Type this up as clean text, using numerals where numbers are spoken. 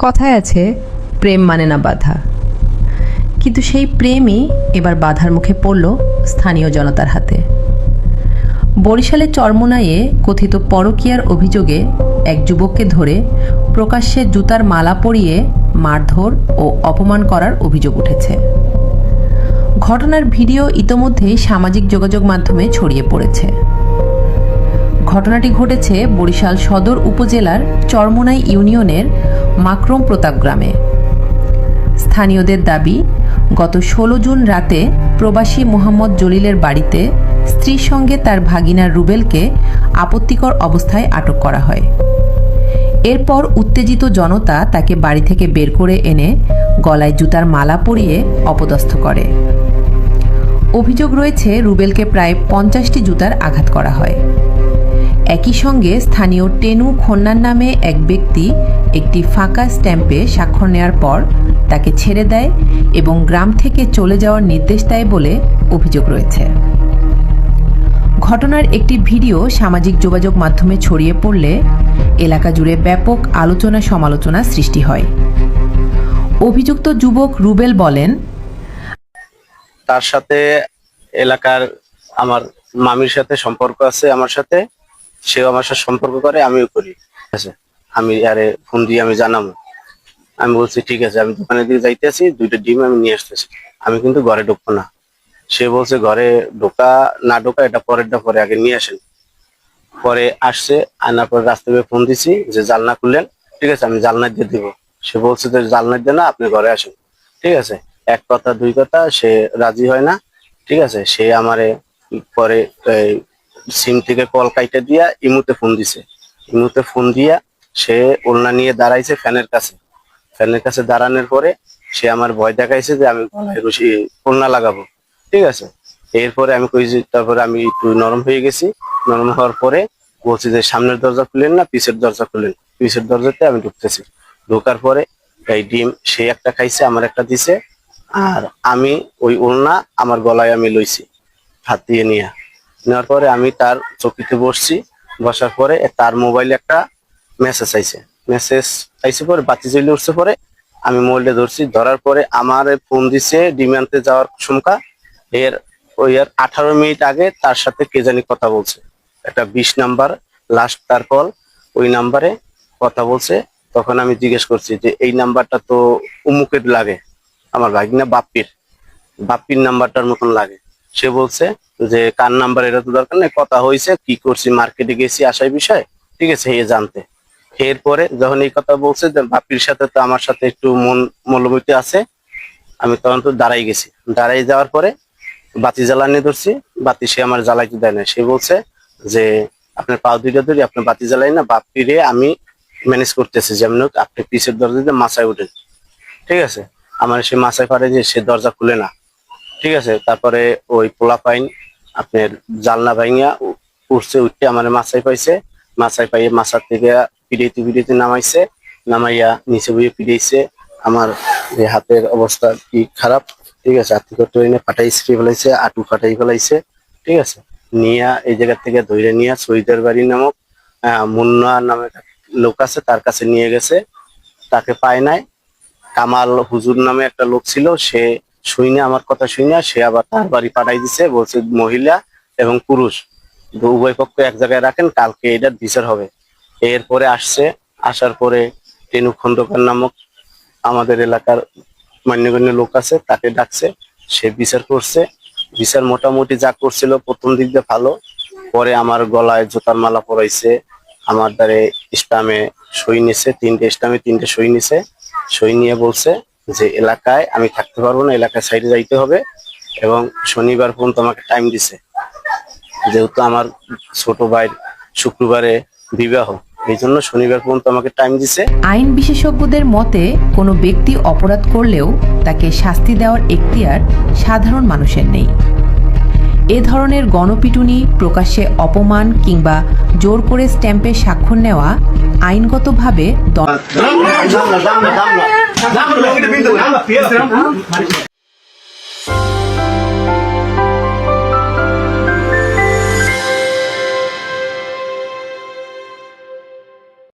কথায় আছে প্রেম মানে না বাধা, কিন্তু সেই প্রেমই এবার বাধার মুখে পড়ল স্থানীয় জনতার হাতে। বরিশালের চরমোনাইয়ে কথিত পরকীয়ার অভিযোগে এক যুবককে ধরে প্রকাশ্যে জুতার মালা পরিয়ে মারধর ও অপমান করার অভিযোগ উঠেছে। ঘটনার ভিডিও ইতোমধ্যেই সামাজিক যোগাযোগ মাধ্যমে ছড়িয়ে পড়েছে। ঘটনাটি ঘটেছে বরিশাল সদর উপজেলার চরমোনাই ইউনিয়নের মাকরম প্রতাপ গ্রামে। স্থানীয়দের দাবি, গত 16 জুন রাতে প্রবাসী মোহাম্মদ জলিলের বাড়িতে স্ত্রীর সঙ্গে তার ভাগিনা রুবেলকে আপত্তিকর অবস্থায় আটক করা হয়। এরপর উত্তেজিত জনতা তাকে বাড়ি থেকে বের করে এনে গলায় জুতার মালা পরিয়ে অপদস্থ করে। অভিযোগ রয়েছে রুবেলকে প্রায় 50টি জুতার আঘাত করা হয়। একই সঙ্গে স্থানীয় টেনু খন্নার নামে এক ব্যক্তি একটি ফাঁকা স্ট্যাম্পে স্বাক্ষর নেওয়ার পর তাকে ছেড়ে দেয় এবং গ্রাম থেকে চলে যাওয়ার নির্দেশ দেয় বলে অভিযোগ রয়েছে। ঘটনার একটি ভিডিও সামাজিক যোগাযোগ মাধ্যমে ছড়িয়ে পড়লে এলাকা জুড়ে ব্যাপক আলোচনা সমালোচনা সৃষ্টি হয়। অভিযুক্ত যুবক রুবেল বলেন, তার সাথে এলাকার আমার মামির সাথে সম্পর্ক আছে, আমার সাথে সেও আমার সাথে সম্পর্ক করে, আমিও করি। ঠিক আছে, আমি আরে ফোন দিয়ে আমি জানাবো। আমি বলছি ঠিক আছে, আমি দোকানের দিকে যাইতেছি, 2টা ডিম আমি নিয়ে আসতেছি, আমি কিন্তু ঘরে ঢুকবো না। সে বলছে ঘরে ঢোকা না ঢোকা এটা পরেরটা পরে, আগে নিয়ে আসেন। পরে আসছে, আনার পরে রাস্তা থেকে ফোন দিছি যে জালনা খুললেন। ঠিক আছে, আমি জালনা দিয়ে দিব। সে বলছে যে জালনা দিয়ে না, আপনি ঘরে আসেন। ঠিক আছে, এক কথা দুই কথা, সে রাজি হয় না। ঠিক আছে, সে আমারে পরে সিম থেকে কল কাইটে দিয়া ইমুতে ফোন দিছে। ইমুতে ফোন দিয়া সে ওলনা নিয়ে দাঁড়াইছে ফ্যানের কাছে। ফ্যানের কাছে দাঁড়ানোর পরে সে আমার ভয় দেখাইছে যে আমি গলায় রশি ওলনা লাগাবো। ঠিক আছে, এরপরে আমি কইছি, তারপরে আমি একটু নরম হয়ে গেছি। নরম হওয়ার পরে বলছি যে সামনের দরজা খুলেন না পিছের দরজা খুলেন। পিছের দরজাতে আমি ঢুকতেছি। ঢোকার পরে এই ডিম সে একটা খাইছে, আমার একটা দিছে, আর আমি ওই ওলনা আমার গলায় আমি লইছি হাত দিয়ে নিয়ে। নেওয়ার পরে আমি তার চকিতে বসছি। বসার পরে তার মোবাইলে একটা মেসেজ আইছে পরে বাতি জ্বলে উঠছে। পরে আমি মোবাইলটা ধরছি, ধরার পরে আমার ফোন দিছে ডিম আনতে যাওয়ার সংখ্যা। এর 18 মিনিট আগে তার সাথে কে জানি কথা বলছে, একটা 20 নাম্বার লাস্ট তার কল, ওই নাম্বারে কথা বলছে। তখন আমি জিজ্ঞেস করছি যে এই নাম্বারটা তো উমুকের লাগে, আমার ভাগিনা বাপ্পির নাম্বারটার মতন লাগে। সে বলছে যে কার নাম্বার, এটা তো দরকার নেই, কথা হয়েছে, কি করছি, মার্কেটে গেছি আসার বিষয়। ঠিক আছে, হে জানতে। এরপরে যখন এই কথা বলছে যে বাপ্পির সাথে তো আমার সাথে একটু মূল্যবৃত্তি আছে, আমি তখন তো দাঁড়াই গেছি। দাঁড়াই যাওয়ার পরে বাতি জ্বালানি ধরছি, বাতি সে আমার জ্বালাইতে দেয় না। সে বলছে যে আপনার পা 2টা ধরি, আপনার বাতি জ্বালাই না, বাপ্পিরে আমি ম্যানেজ করতেছি, যেমন আপনি পিছের দরজা দিয়ে মাথায় উঠেন। ঠিক আছে, আমার সে মাথায় পারে যে সে দরজা খুলে না। ঠিক আছে, তারপরে ওই পোলাপাইন আপনার জালনা ভাঙিয়া উঠছে, উঠতে আমার মাথায় পাইছে। মাথায় পাইয়ে মাথার থেকে পিড়াইতে নামাইছে, নামাইয়া নিচে বইয়ে পিড়াইছে। আমার যে হাতের অবস্থা কি খারাপ। ঠিক আছে, হাত থেকে ট্রেনে ফাটাই ছিঁড়ে ফেলাইছে, আটু ফাটাই ফেলাইছে। ঠিক আছে, নিয়া এই জায়গা থেকে ধরে নিয়ে শহীদের বাড়ি নামক মুন্না নামে লোক আছে, তার কাছে নিয়ে গেছে। তাকে পায় নাই। কামাল হুজুর নামে একটা লোক ছিল, সে শুইনে আমার কথা শুইনা সে আবার তার বাড়ি পাঠাই দিছে। বলছে মহিলা এবং পুরুষ উভয় পক্ষ এক জায়গায় রাখেন, কালকে এটার বিচার হবে। এরপরে আসার পরে টেনু খন্দকার নামক আমাদের এলাকার মান্যগণ্য লোক আছে, তাকে ডাকছে। সে বিচার করছে। বিচার মোটামুটি যা করছিল প্রথম দিক দিয়ে ভালো। পরে আমার গলায় জুতার মালা পরাইছে, আমার দ্বারে স্টামে সই নিছে, 3টে স্টামে 3টে সই নিছে। সই নিয়ে বলছে যে এলাকায় আমি থাকতে পারবো না, এলাকায় সাইডে যাইতে হবে, এবং শনিবার পর্যন্ত আমাকে টাইম দিছে, যেহেতু আমার ছোট ভাইয়ের শুক্রবারে বিবাহ, এই জন্য শনিবার পর্যন্ত আমাকে টাইম দিছে। আইন বিশেষজ্ঞদের মতে কোনো ব্যক্তি অপরাধ করলেও তাকে শাস্তি দেওয়ার এখতিয়ার সাধারণ মানুষের নেই। এ ধরনের গণপিটুনি, প্রকাশ্যে অপমান কিংবা জোর করে স্ট্যাম্পে স্বাক্ষর নেওয়া আইনগতভাবে